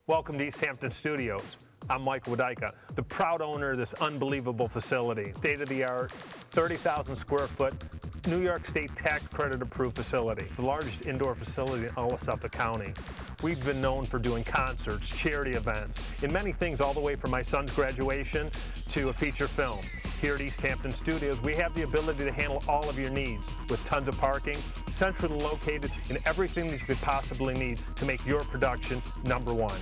Welcome to East Hampton Studios. I'm Michael Wuydka, the proud owner of this unbelievable facility. State-of-the-art, 30,000 square foot, New York State tax credit approved facility. The largest indoor facility in all of Suffolk County. We've been known for doing concerts, charity events, and many things all the way from my son's graduation to a feature film. Here at East Hampton Studios, we have the ability to handle all of your needs with tons of parking, centrally located, and everything that you could possibly need to make your production #1.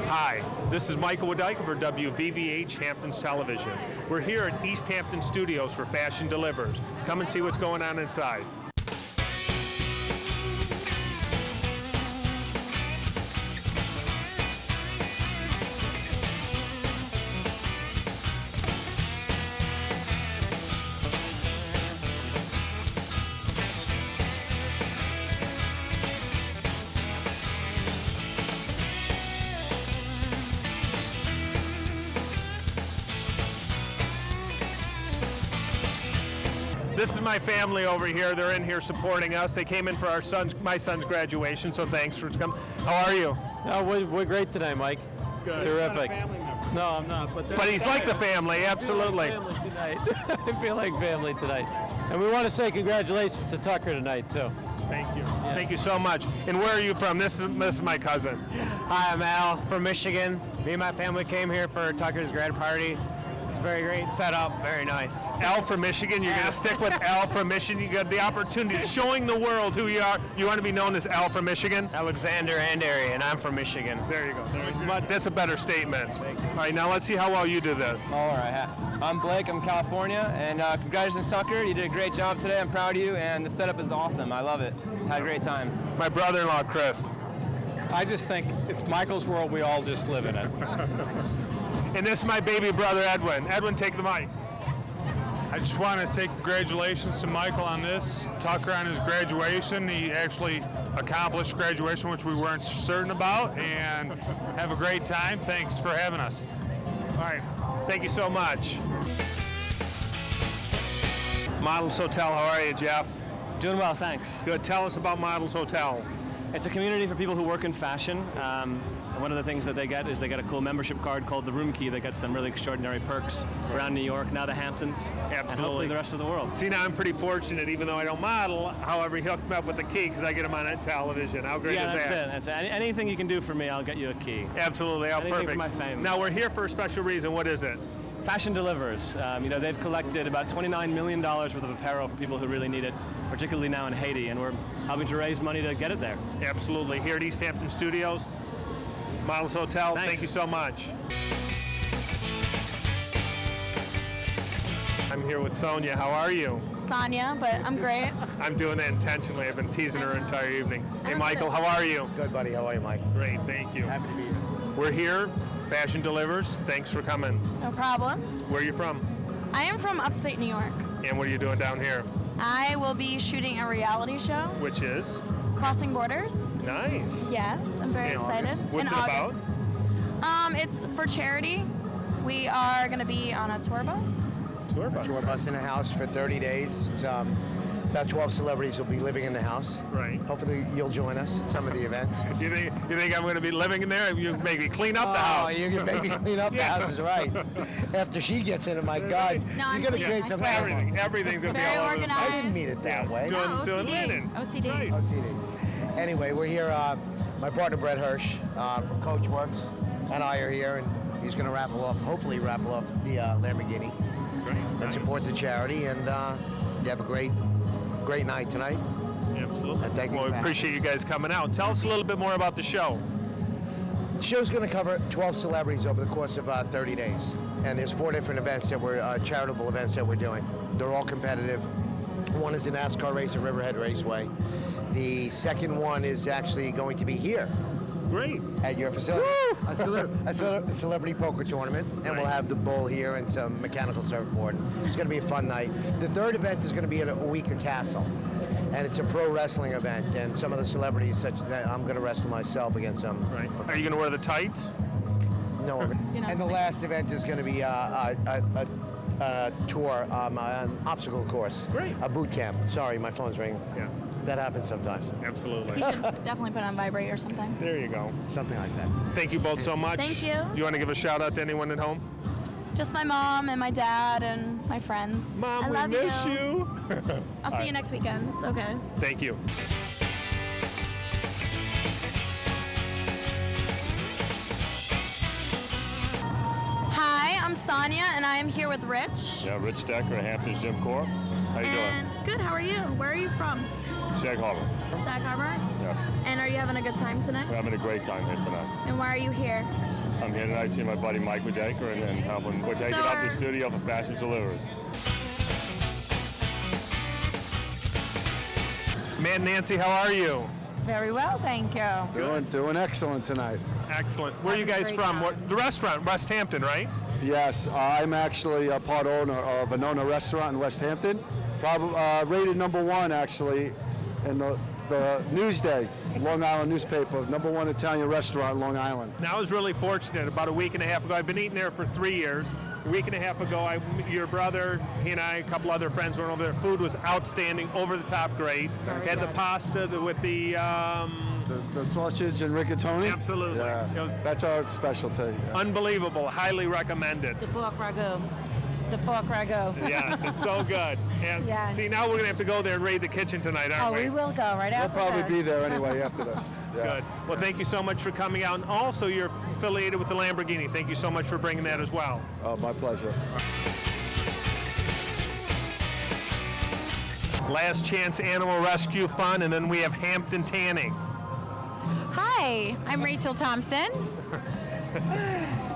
Hi, this is Michael Wuydka for VVH Hamptons Television. We're here at East Hampton Studios for Fashion Delivers. Come and see what's going on inside. This is my family over here. They're in here supporting us. They came in for my son's graduation, so thanks for coming. How are you? Oh, we're great today, Mike. Good. Terrific. You're not a family member. No, I'm not. But he's like the family, absolutely. I feel like family tonight. I feel like family tonight. And we want to say congratulations to Tucker tonight, too. Thank you. Yeah. Thank you so much. And where are you from? This is my cousin. Hi, I'm Al from Michigan. Me and my family came here for Tucker's grad party. It's a very great setup, very nice. Al from Michigan, you're going to stick with Al from Michigan. You got the opportunity of showing the world who you are. You want to be known as Al from Michigan? Alexander and Ari, and I'm from Michigan. There you go. That's a better statement. All right, now let's see how well you do this. All right. I'm Blake. I'm California, and congratulations, Tucker. You did a great job today. I'm proud of you, and the setup is awesome. I love it. Had a great time. My brother-in-law, Chris. I just think it's Michael's world. We all just live in it. And this is my baby brother, Edwin. Edwin, take the mic. I just want to say congratulations to Michael on this. Tucker on his graduation. He actually accomplished graduation, which we weren't certain about, and have a great time. Thanks for having us. All right, thank you so much. Models Hotel, how are you, Jeff? Doing well, thanks. Good, tell us about Models Hotel. It's a community for people who work in fashion. One of the things that they get is they get a cool membership card called the Room Key that gets them really extraordinary perks around New York, now the Hamptons, and hopefully the rest of the world. See, now I'm pretty fortunate, even though I don't model. However, he hooked me up with the key because I get him on television. How great is that? Yeah, that's it. Anything you can do for me, I'll get you a key. Absolutely, how Anything perfect. for my fame. Now, we're here for a special reason. What is it? Fashion Delivers. They've collected about $29 million worth of apparel for people who really need it, particularly now in Haiti, and we're helping to raise money to get it there. Absolutely. Here at East Hampton Studios, Models Hotel, Thanks. Thank you so much. I'm here with Sonia. How are you? Sonia, but I'm great. I'm doing that intentionally. I've been teasing her entire evening. Hey, Michael, how are you? Good, buddy. How are you, Mike? Great, thank you. Happy to be here. We're here. Fashion Delivers. Thanks for coming. No problem. Where are you from? I am from upstate New York. And what are you doing down here? I will be shooting a reality show. Which is? Crossing Borders. Nice. Yes, I'm very excited. What's it about? It's for charity. We are going to be on a tour bus. Tour bus. Tour bus in a house for 30 days. It's, about 12 celebrities will be living in the house. Right. Hopefully you'll join us at some of the events. You think I'm going to be living in there? You make me clean up the house. Oh, you can make me clean up the house, is right. After she gets in it, my God, No, you're going to create some havoc. Everything's going to be Very all over. organized. I didn't mean it that way. Doing linen. OCD. Right. OCD. Anyway, we're here. My partner Brett Hirsch from Coachworks and I are here, and he's going to hopefully raffle off the Lamborghini. Great. And support the charity, and you have a great night tonight. Absolutely. And thank you. Well, we appreciate you guys coming out. Tell us a little bit more about the show. The show's going to cover 12 celebrities over the course of 30 days. And there's 4 different events that we're, charitable events that we're doing. They're all competitive. One is a NASCAR race at Riverhead Raceway. The second one is actually going to be here Great. At your facility. A celebrity poker tournament, and we'll have the bull here and some mechanical surfboard. It's going to be a fun night. The third event is going to be at a Wuydka Castle, and it's a pro wrestling event, and some of the celebrities, such that I'm going to wrestle myself against them. Right. Are you going to wear the tights? No. And the last event is going to be a tour, an obstacle course. Great. A boot camp. Sorry, my phone's ringing. Yeah. That happens sometimes. Absolutely. You should definitely put on vibrate or something. There you go. Something like that. Thank you both so much. Thank you. You want to give a shout out to anyone at home? Just my mom and my dad and my friends. Mom, I we love miss you. I'll see you next weekend. It's okay. Thank you. Hi, I'm Sonia, and I am here with Rich. Yeah, Rich Decker at Hamptons Gym Corp. How you doing? Good, how are you? Where are you from? Sag Harbor. Sag Harbor? Yes. And are you having a good time tonight? We're having a great time here tonight. And why are you here? I'm here tonight seeing my buddy Michael Wuydka and helping. We're taking out the studio for Fashion Deliverers. Man, Nancy, how are you? Very well, thank you. Doing excellent tonight. Excellent. Where are you guys from? The restaurant, West Hampton, right? Yes, I'm actually a part owner of Anona Restaurant in West Hampton. Probably rated #1 actually in the Newsday, Long Island newspaper, #1 Italian restaurant in Long Island. Now, I was really fortunate. About a week and a half ago, I've been eating there for 3 years. A week and a half ago, your brother, he and I, a couple other friends went over there. Food was outstanding, over the top great. Had the pasta with the sausage and rigatoni. Absolutely. Yeah, that's our specialty. Yeah. Unbelievable. Highly recommended. The pork ragu. The pork ragu. Yes, it's so good. And yes. See, now we're going to have to go there and raid the kitchen tonight, aren't we? Oh, we will go right after We'll probably be there anyway after this. Yeah. Good. Well, thank you so much for coming out. And also, you're affiliated with the Lamborghini. Thank you so much for bringing that as well. Oh, my pleasure. Last Chance Animal Rescue Fun, and then we have Hampton Tanning. Hi, I'm Rachel Thompson.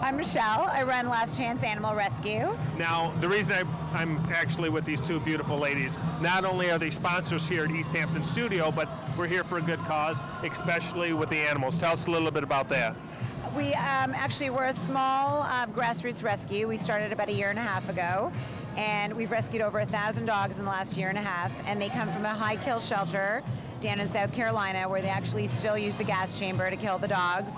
I'm Michelle. I run Last Chance Animal Rescue. Now, the reason I'm actually with these two beautiful ladies, not only are they sponsors here at East Hampton Studio, but we're here for a good cause, especially with the animals. Tell us a little bit about that. We we're a small grassroots rescue. We started about 1.5 years ago, and we've rescued over 1,000 dogs in the last 1.5 years, and they come from a high kill shelter down in South Carolina, where they actually still use the gas chamber to kill the dogs.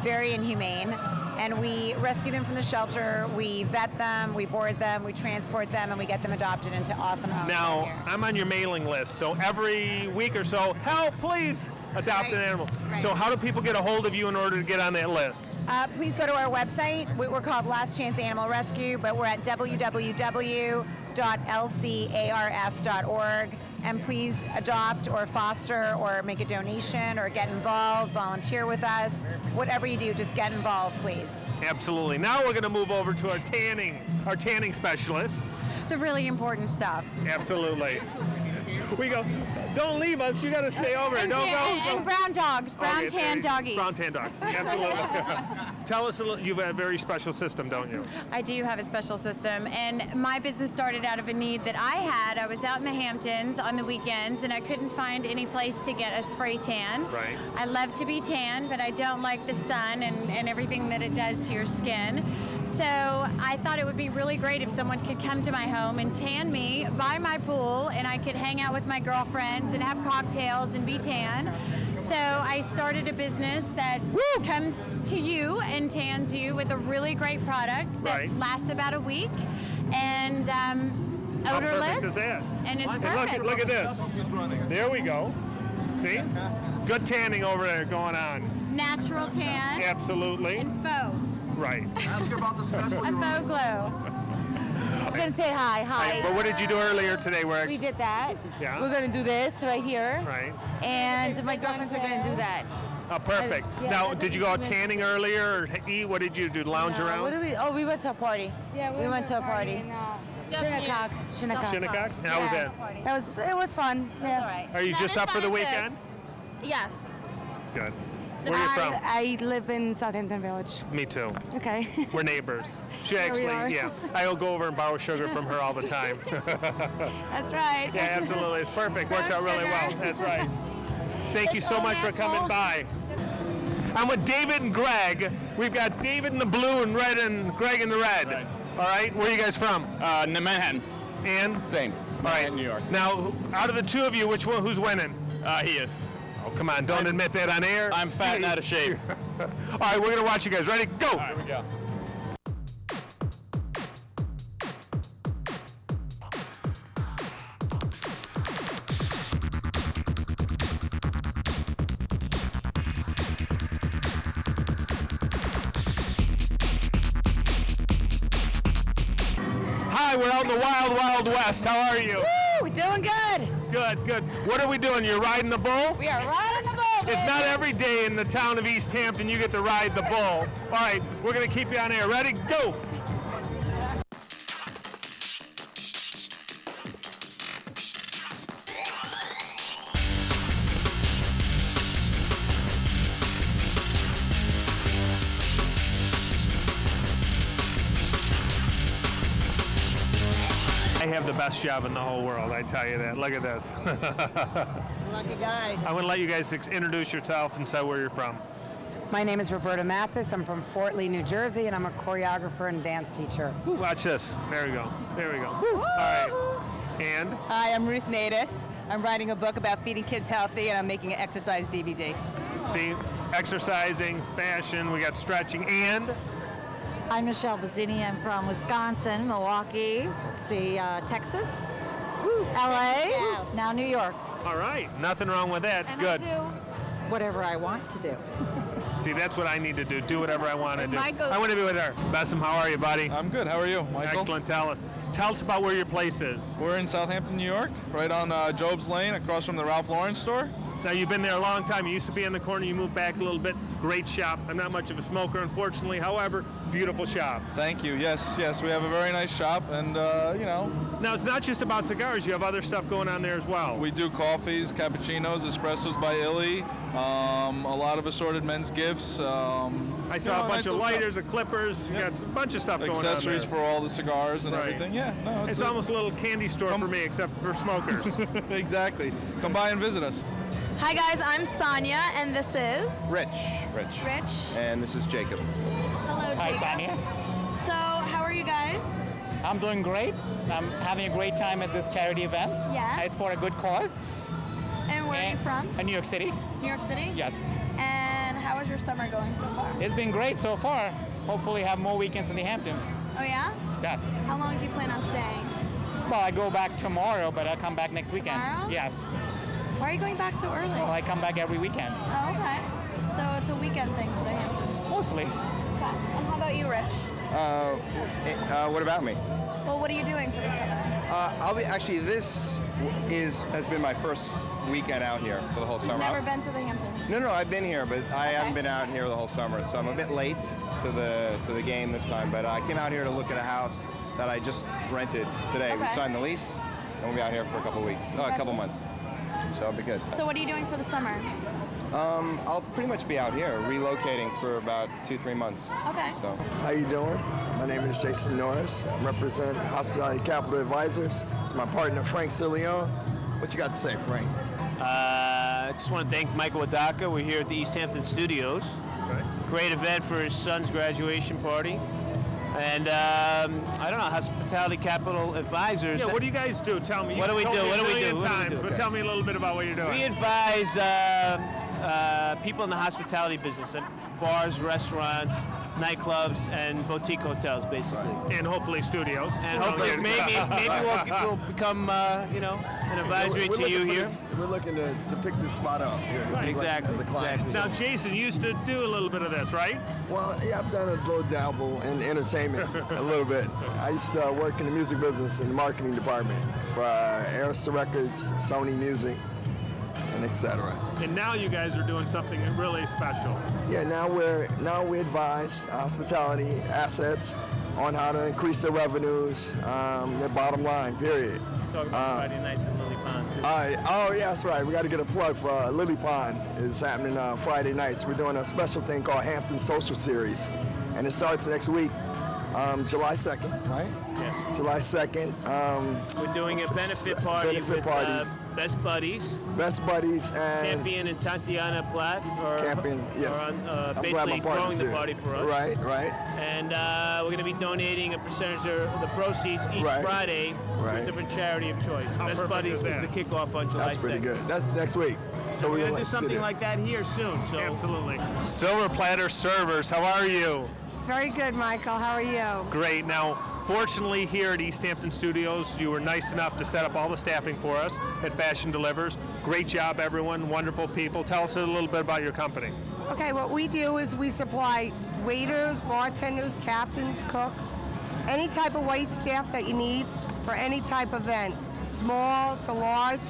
Very inhumane. And we rescue them from the shelter, we vet them, we board them, we transport them, and we get them adopted into awesome homes. Now, I'm on your mailing list, so every week or so, help, please, adopt an animal. Right. So how do people get a hold of you in order to get on that list? Please go to our website. We're called Last Chance Animal Rescue, but we're at www.lcarf.org. And please adopt or foster or make a donation or get involved, volunteer with us. Whatever you do, just get involved, please. Absolutely. Now we're going to move over to our tanning specialist. The really important stuff. Absolutely. We go, don't leave us, you got to stay over. Don't go. And brown dogs, brown tan doggies. Brown tan dogs, absolutely. Tell us a little, you have a very special system, don't you? I do have a special system, and my business started out of a need that I had. I was out in the Hamptons on the weekends, and I couldn't find any place to get a spray tan. Right. I love to be tan, but I don't like the sun and everything that it does to your skin. So I thought it would be really great if someone could come to my home and tan me by my pool, and I could hang out with my girlfriends and have cocktails and be tan. So I started a business that comes to you and tans you with a really great product that lasts about a week, and odorless. How perfect is that? And it's perfect. Look at this. There we go. See? Good tanning over there going on. Natural tan. Absolutely. And faux. Right. Ask her about the special. A faux glow. We're going to say hi. Hi. But what did you do earlier today? We did that. Yeah. We're going to do this right here. Right. And my girlfriends are going to do that. Oh, perfect. Now, did you go out tanning earlier or eat? What did you do? Lounge around? What did we? Oh, we went to a party. Yeah, we went to a party. Shinnecock. Shinnecock? And how was that? It was fun. Yeah. Are you just up for the weekend? Yes. Good. Where are you from? I live in Southampton Village. Me too. Okay. We're neighbors. She actually, yeah. I'll go over and borrow sugar from her all the time. That's right. Yeah, absolutely. It's perfect. Works out really well. That's right. Thank you so much for coming by. I'm with David and Greg. We've got David in the blue and red and Greg in the red. Right. All right, where are you guys from? Manhattan. And? Same. All right, New York. Now, out of the two of you, who's winning? He is. Oh, come on, don't admit that on air. I'm fat and out of shape. All right, we're gonna watch you guys. Ready? Go! All right, here we go. Hi, we're out in the wild, wild west. How are you? Woo, doing good. Good, good. What are we doing? You're riding the bull? We are riding the bull, baby. It's not every day in the town of East Hampton you get to ride the bull. All right, we're going to keep you on air. Ready? Go! I have the best job in the whole world, I tell you that. Look at this. Lucky guy. I'm going to let you guys introduce yourself and say where you're from. My name is Roberta Mathis. I'm from Fort Lee, New Jersey, and I'm a choreographer and dance teacher. Ooh, watch this. There we go. There we go. Woo. All right. And? Hi, I'm Ruth Natus. I'm writing a book about feeding kids healthy, and I'm making an exercise DVD. See, exercising, fashion, we got stretching, and? I'm Michelle Bazzini. I'm from Wisconsin, Milwaukee, let's see, Texas, LA, now New York. All right, nothing wrong with that. And good. I do whatever I want to do. See, that's what I need to do. Do whatever I want to do. Michael. I want to be with her. Bessem, how are you, buddy? I'm good. How are you, Michael? Excellent. Tell us about where your place is. We're in Southampton, New York, right on Job's Lane, across from the Ralph Lauren store. Now, you've been there a long time. You used to be in the corner. You moved back a little bit. Great shop. I'm not much of a smoker, unfortunately. However, beautiful shop. Thank you. Yes, yes. We have a very nice shop, and, you know. Now, it's not just about cigars. You have other stuff going on there as well. We do coffees, cappuccinos, espressos by Illy, a lot of assorted men's gifts. I saw a bunch of lighters, clippers. You got a bunch of stuff going on there. Accessories for all the cigars and everything. Yeah, no, it's almost a little candy store for me, except for smokers. Exactly. Come by and visit us. Hi guys, I'm Sonia, and this is Rich. Rich. And this is Jacob. Hello, Jacob. Hi, Sonia. So, how are you guys? I'm doing great. I'm having a great time at this charity event. Yes. It's for a good cause. And where are you from? New York City. New York City? Yes. And how is your summer going so far? It's been great so far. Hopefully have more weekends in the Hamptons. Oh yeah? Yes. How long do you plan on staying? Well, I go back tomorrow, but I'll come back next weekend. Tomorrow? Yes. Why are you going back so early? Well, I come back every weekend. Oh, okay. So it's a weekend thing for the Hamptons? Mostly. Okay. And how about you, Rich? What about me? Well, what are you doing for the summer? This has been my first weekend out here for the whole summer. You've never been to the Hamptons? No, I've been here, but I haven't been out here the whole summer, so I'm a bit late to the game this time. But I came out here to look at a house that I just rented today. Okay. We signed the lease, and we'll be out here for a couple weeks, a couple months. So it'll be good. So what are you doing for the summer? I'll pretty much be out here, relocating for about 2-3 months. Okay. So. How you doing? My name is Jason Norris. I represent Hospitality Capital Advisors. It's my partner, Frank Cilion. What you got to say, Frank? I just want to thank Michael Wuydka. We're here at the East Hampton Studios. Great event for his son's graduation party. And I don't know, Hospitality Capital Advisors. Yeah, what do you guys do? Tell me. What do we do? What do we do? But tell me a little bit about what you're doing. We advise people in the hospitality business, at bars, restaurants, nightclubs, and boutique hotels, basically. And hopefully studios. And hopefully maybe we'll become, an advisory to you here. We're looking to pick this spot up here. Right. Exactly. As a client. Now, Jason, you used to do a little bit of this, right? Well, yeah, I've done a little dabble in entertainment, a little bit. I used to work in the music business in the marketing department for Arista Records, Sony Music, and etc. And now you guys are doing something really special. Yeah, now we advise hospitality assets on how to increase their revenues, their bottom line, period. Talk about Friday nights at Lily Pond, too. Oh, yeah, that's right. We got to get a plug for Lily Pond. It's happening Friday nights. We're doing a special thing called Hamptons Social Series, and it starts next week, July 2nd, right? Yes. July 2nd. We're doing a benefit party with Best Buddies. Best Buddies and Champion and Tatiana Platt Champion, yes. are on, I'm glad basically my partner's throwing the here. party for us. Right, right. And we're going to be donating a percentage of the proceeds each Friday to a different charity of choice. Best Buddies is the kickoff on July 2nd. That's pretty good. That's next week. So we're going to do something like that here soon. So absolutely. Silver Platter Servers, how are you? Very good, Michael. How are you? Great. Now, fortunately, here at East Hampton Studios, you were nice enough to set up all the staffing for us at Fashion Delivers. Great job, everyone. Wonderful people. Tell us a little bit about your company. Okay, what we do is we supply waiters, bartenders, captains, cooks, any type of wait staff that you need for any type of event, small to large.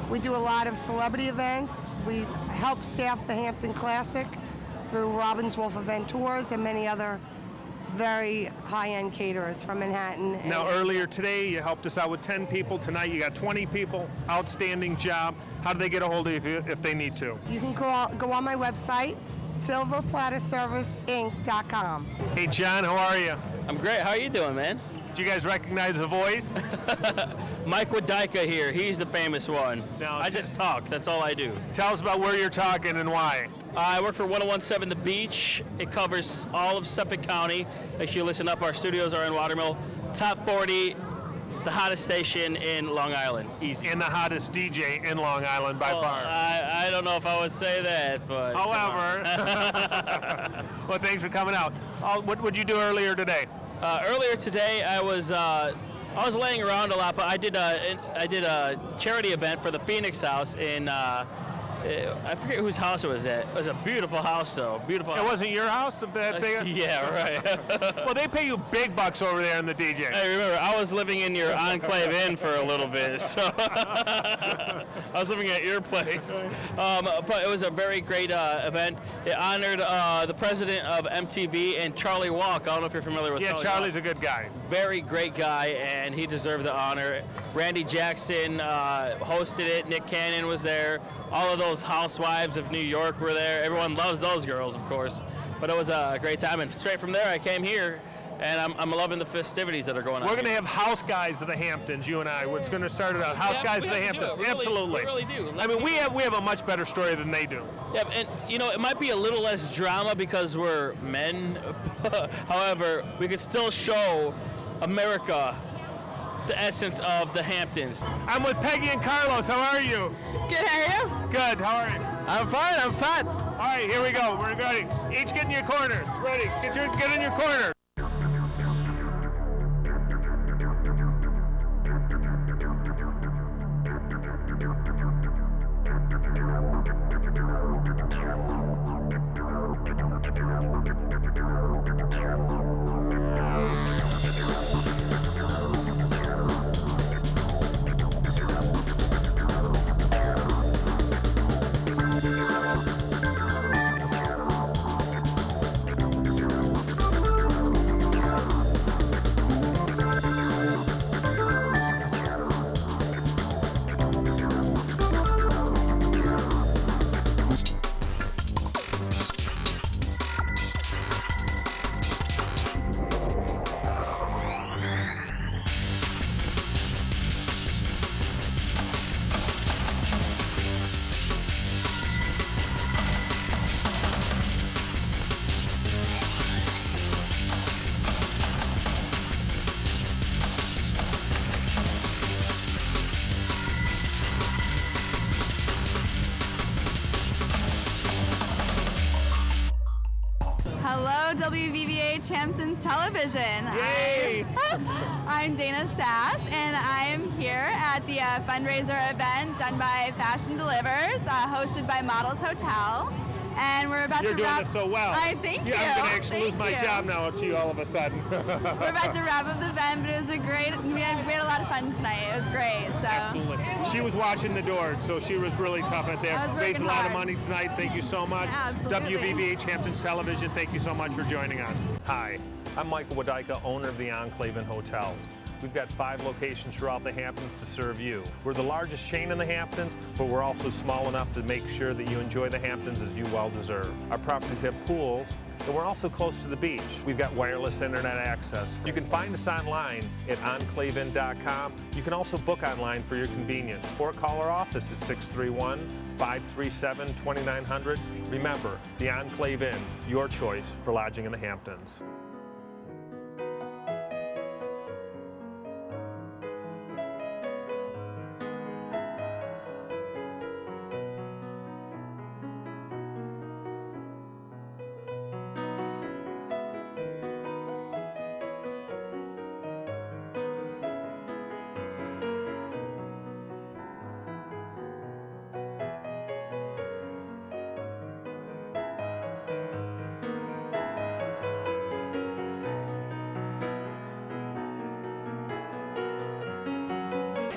We do a lot of celebrity events. We help staff the Hampton Classic through Robbins Wolf Event Tours and many other very high-end caterers from Manhattan. Now, earlier today, you helped us out with 10 people. Tonight, you got 20 people. Outstanding job. How do they get a hold of you if they need to? You can go on my website, silverplatterserviceinc.com. Hey, John, how are you? I'm great. How are you doing, man? Do you guys recognize the voice? Mike Wuydka here. He's the famous one. Now, I just talk. That's all I do. Tell us about where you're talking and why. I work for 1017 The Beach. It covers all of Suffolk County. Make sure you listen up. Our studios are in Watermill. Top 40, the hottest station in Long Island. Easy. And the hottest DJ in Long Island by far. I don't know if I would say that, but... However. Well, thanks for coming out. What would you do earlier today? Earlier today, I was laying around a lot, but I did a charity event for the Phoenix House in I forget whose house it was at. It was a beautiful house, though. Beautiful. It wasn't your house, that big? Yeah, right. Well, they pay you big bucks over there in the DJ. Hey, remember, I was living in your Enclave Inn for a little bit, so I was living at your place. But it was a very great event. It honored the president of MTV and Charlie Walk. I don't know if you're familiar with Charlie. Yeah, Charlie's a good guy. Very great guy, and he deserved the honor. Randy Jackson hosted it. Nick Cannon was there. All of those housewives of New York were there. Everyone loves those girls, of course. But it was a great time, and straight from there I came here, and I'm loving the festivities that are going on. We're going to have house guys of the Hamptons, you and I. It's going to start it out. House guys of the Hamptons. Absolutely. We really do. I mean, we have a much better story than they do. Yeah, and you know, it might be a little less drama because we're men. However, we could still show America the essence of the Hamptons. I'm with Peggy and Carlos. How are you? Good, how are you? Good, how are you? I'm fine, I'm fat. All right, here we go. We're ready. Each get in your corners. Ready? Get in your corner. Hello, WVVH Hamptons Television. Yay! I'm Dana Sass, and I'm here at the fundraiser event done by Fashion Delivers, hosted by Models Hotel. And we're about You're to doing wrap. this so well. Thank you. I'm going to actually lose my Thank you. job now to you all of a sudden. We're about to wrap up the event, but it was a great. We had a lot of fun tonight. It was great. So. Absolutely. She was watching the door, so she was really tough at there. I was Raised a working lot of hard. money tonight. Thank you so much. Yeah, absolutely. WVVH Hamptons Television, thank you so much for joining us. Hi, I'm Michael Wuydka, owner of the Enclave Inn Hotels. We've got 5 locations throughout the Hamptons to serve you. We're the largest chain in the Hamptons, but we're also small enough to make sure that you enjoy the Hamptons as you well deserve. Our properties have pools, And we're also close to the beach. We've got wireless internet access. You can find us online at enclaveinn.com. You can also book online for your convenience or call our office at 631-537-2900. Remember, the Enclave Inn, your choice for lodging in the Hamptons.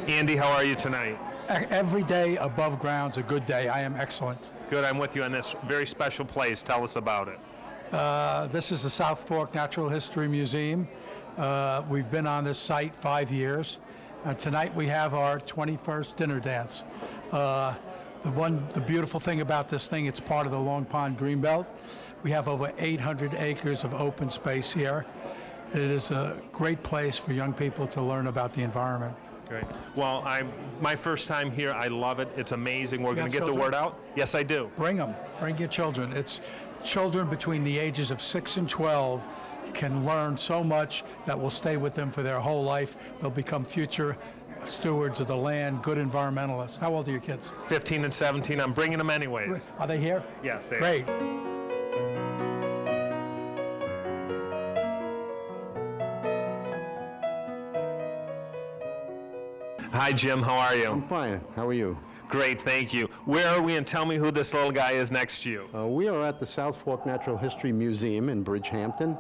Andy, how are you tonight? Every day above ground's a good day. I am excellent. Good, I'm with you on this very special place. Tell us about it. This is the South Fork Natural History Museum. We've been on this site 5 years. Tonight we have our 21st dinner dance. The beautiful thing about this thing, it's part of the Long Pond Greenbelt. We have over 800 acres of open space here. It is a great place for young people to learn about the environment. Great. Well, my first time here. I love it. It's amazing. We're going to get the word out. Yes, I do. Bring them. Bring your children. It's children between the ages of 6 and 12 can learn so much that will stay with them for their whole life. They'll become future stewards of the land, good environmentalists. How old are your kids? 15 and 17. I'm bringing them anyways. Are they here? Yes. They Great. Hi, Jim. How are you? I'm fine. How are you? Great, thank you. Where are we, and tell me who this little guy is next to you. We are at the South Fork Natural History Museum in Bridgehampton,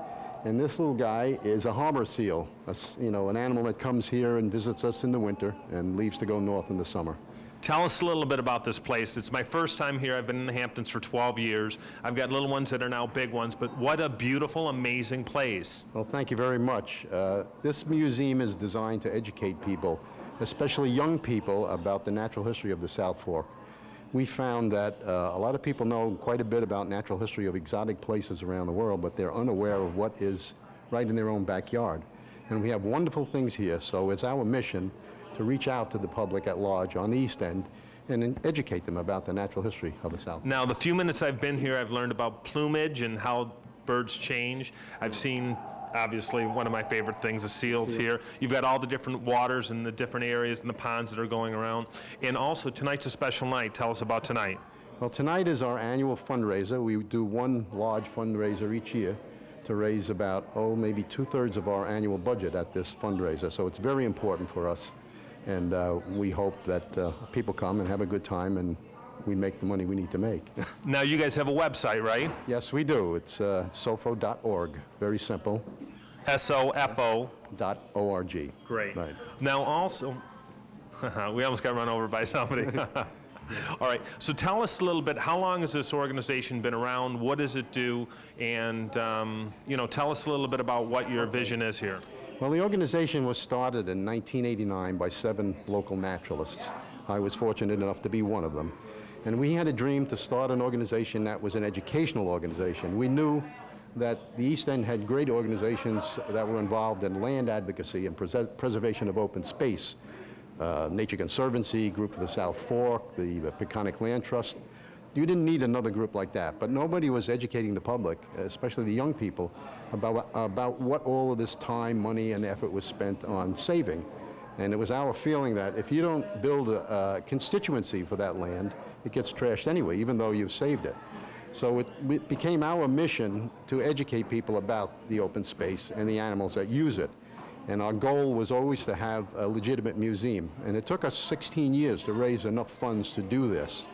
and this little guy is a harbor seal, an animal that comes here and visits us in the winter and leaves to go north in the summer. Tell us a little bit about this place. It's my first time here. I've been in the Hamptons for 12 years. I've got little ones that are now big ones, but what a beautiful, amazing place. Well, thank you very much. This museum is designed to educate people, especially young people, about the natural history of the South Fork. We found that a lot of people know quite a bit about natural history of exotic places around the world, but they're unaware of what is right in their own backyard. And we have wonderful things here, so it's our mission to reach out to the public at large on the East End and educate them about the natural history of the South. Now, the few minutes I've been here, I've learned about plumage and how birds change. I've seen, obviously, one of my favorite things, the seals here. You've got all the different waters and the different areas and the ponds that are going around. And also, tonight's a special night. Tell us about tonight. Well, tonight is our annual fundraiser. We do one large fundraiser each year to raise about, maybe 2/3 of our annual budget at this fundraiser. So it's very important for us. And we hope that people come and have a good time and we make the money we need to make. Now, you guys have a website, right? Yes, we do. It's sofo.org. Very simple. SOFO.org. Great. Right. Now, also, we almost got run over by somebody. All right. So tell us a little bit, how long has this organization been around? What does it do? And, tell us a little bit about what your vision is here. Well, the organization was started in 1989 by 7 local naturalists. I was fortunate enough to be one of them. And we had a dream to start an organization that was an educational organization. We knew that the East End had great organizations that were involved in land advocacy and preservation of open space. Nature Conservancy, Group for the South Fork, the Peconic Land Trust. You didn't need another group like that, but nobody was educating the public, especially the young people, about what all of this time, money, and effort was spent on saving. And it was our feeling that if you don't build a constituency for that land, it gets trashed anyway, even though you've saved it. So it became our mission to educate people about the open space and the animals that use it. And our goal was always to have a legitimate museum. And it took us 16 years to raise enough funds to do this.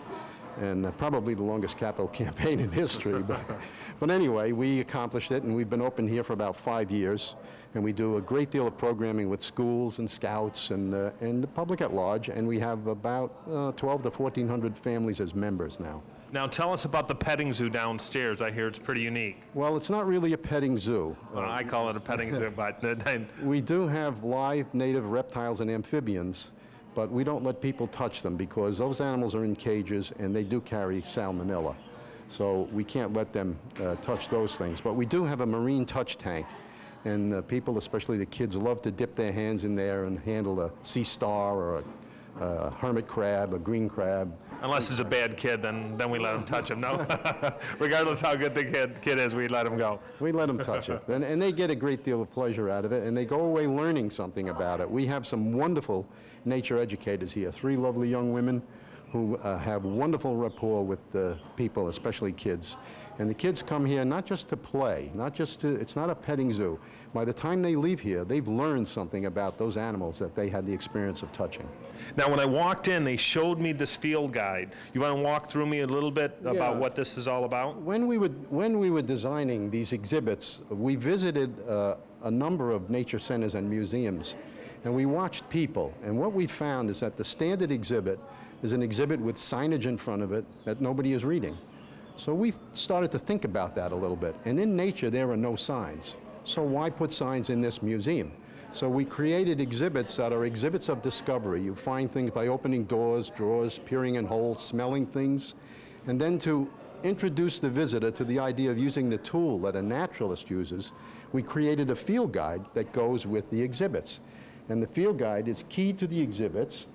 And probably the longest capital campaign in history. But anyway, we accomplished it, and we've been open here for about 5 years. And we do a great deal of programming with schools and scouts and the public at large. And we have about 1,200 to 1,400 families as members now. Now tell us about the petting zoo downstairs. I hear it's pretty unique. Well, it's not really a petting zoo. Well, I call it a petting zoo, but... We do have live native reptiles and amphibians, but we don't let people touch them because those animals are in cages and they do carry salmonella. So we can't let them touch those things. But we do have a marine touch tank. And people, especially the kids, love to dip their hands in there and handle a sea star or a hermit crab, a green crab. Unless it's a bad kid, then we let them touch him, no? Regardless how good the kid is, we let him go. We let them touch it. And they get a great deal of pleasure out of it, and they go away learning something about it. We have some wonderful nature educators here, 3 lovely young women who have wonderful rapport with the people, especially kids. And the kids come here not just to play, it's not a petting zoo. By the time they leave here, they've learned something about those animals that they had the experience of touching. Now, when I walked in, they showed me this field guide. You want to walk through me a little bit about what this is all about? When we were designing these exhibits, we visited a number of nature centers and museums, and we watched people. And what we found is that the standard exhibit is an exhibit with signage in front of it that nobody is reading. So we started to think about that a little bit. And in nature, there are no signs. So why put signs in this museum? So we created exhibits that are exhibits of discovery. You find things by opening doors, drawers, peering in holes, smelling things. And then to introduce the visitor to the idea of using the tool that a naturalist uses, we created a field guide that goes with the exhibits. And the field guide is key to the exhibits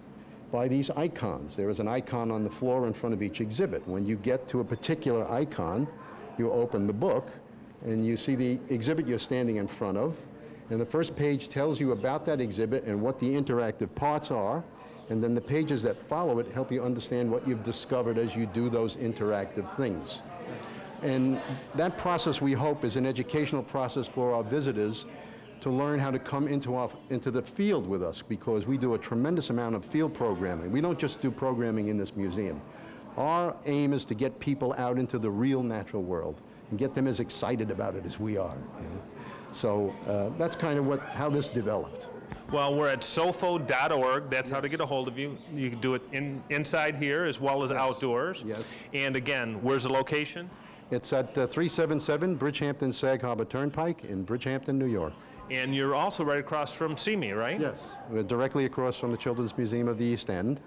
by these icons. There is an icon on the floor in front of each exhibit. When you get to a particular icon, you open the book and you see the exhibit you're standing in front of. And the first page tells you about that exhibit and what the interactive parts are. And then the pages that follow it help you understand what you've discovered as you do those interactive things. And that process, we hope, is an educational process for our visitors to learn how to come into the field with us, because we do a tremendous amount of field programming. We don't just do programming in this museum. Our aim is to get people out into the real natural world and get them as excited about it as we are. So that's kind of how this developed. Well, we're at sofo.org. That's how to get a hold of you. You can do it inside here as well as outdoors. Yes. And again, where's the location? It's at 377 Bridgehampton Sag Harbor Turnpike in Bridgehampton, New York. And you're also right across from CME, right? Yes. We're directly across from the Children's Museum of the East End.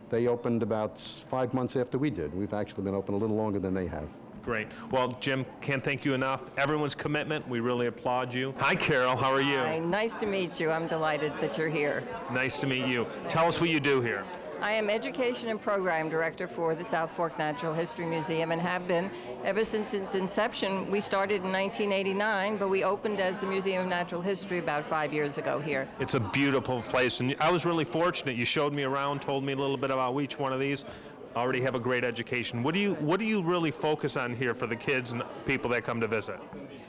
They opened about 5 months after we did. We've actually been open a little longer than they have. Great. Well, Jim, can't thank you enough. Everyone's commitment, we really applaud you. Hi, Carol. How are you? Hi. Nice to meet you. I'm delighted that you're here. Nice to meet you. Tell us what you do here. I am Education and Program Director for the South Fork Natural History Museum and have been ever since its inception. We started in 1989, but we opened as the Museum of Natural History about 5 years ago here. It's a beautiful place, and I was really fortunate. You showed me around, told me a little bit about each one of these. Already have a great education. What do you really focus on here for the kids and people that come to visit?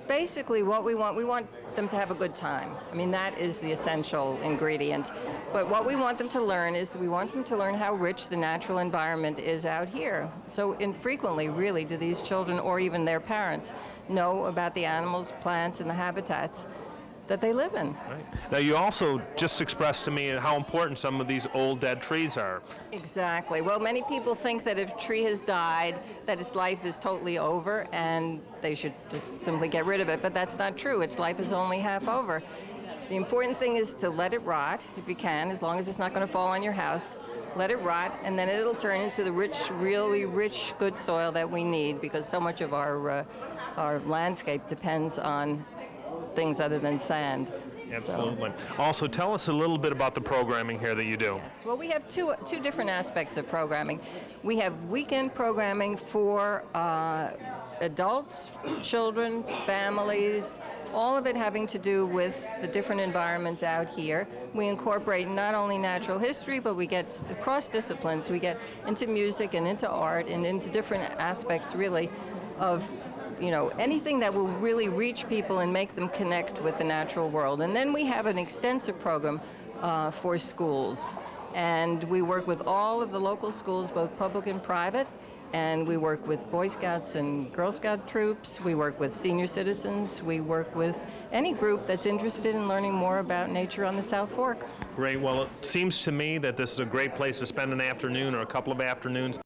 Basically, what we want them to have a good time. I mean, that is the essential ingredient. But what we want them to learn is that we want them to learn how rich the natural environment is out here. So infrequently, really, do these children or even their parents know about the animals, plants, and the habitats that they live in. Right. Now, you also just expressed to me how important some of these old dead trees are. Exactly. Well, many people think that if a tree has died, that its life is totally over and they should just simply get rid of it, but that's not true. Its life is only half over. The important thing is to let it rot, if you can, as long as it's not going to fall on your house. Let it rot, and then it'll turn into the rich, really rich, good soil that we need, because so much of our landscape depends on things other than sand. Absolutely. So. Also, tell us a little bit about the programming here that you do. Yes. Well, we have two different aspects of programming. We have weekend programming for adults, children, families, all of it having to do with the different environments out here. We incorporate not only natural history, but we get across disciplines. We get into music and into art and into different aspects, really, of anything that will really reach people and make them connect with the natural world. And then we have an extensive program for schools. And we work with all of the local schools, both public and private. And we work with Boy Scouts and Girl Scout troops. We work with senior citizens. We work with any group that's interested in learning more about nature on the South Fork. Great. Well, it seems to me that this is a great place to spend an afternoon or a couple of afternoons.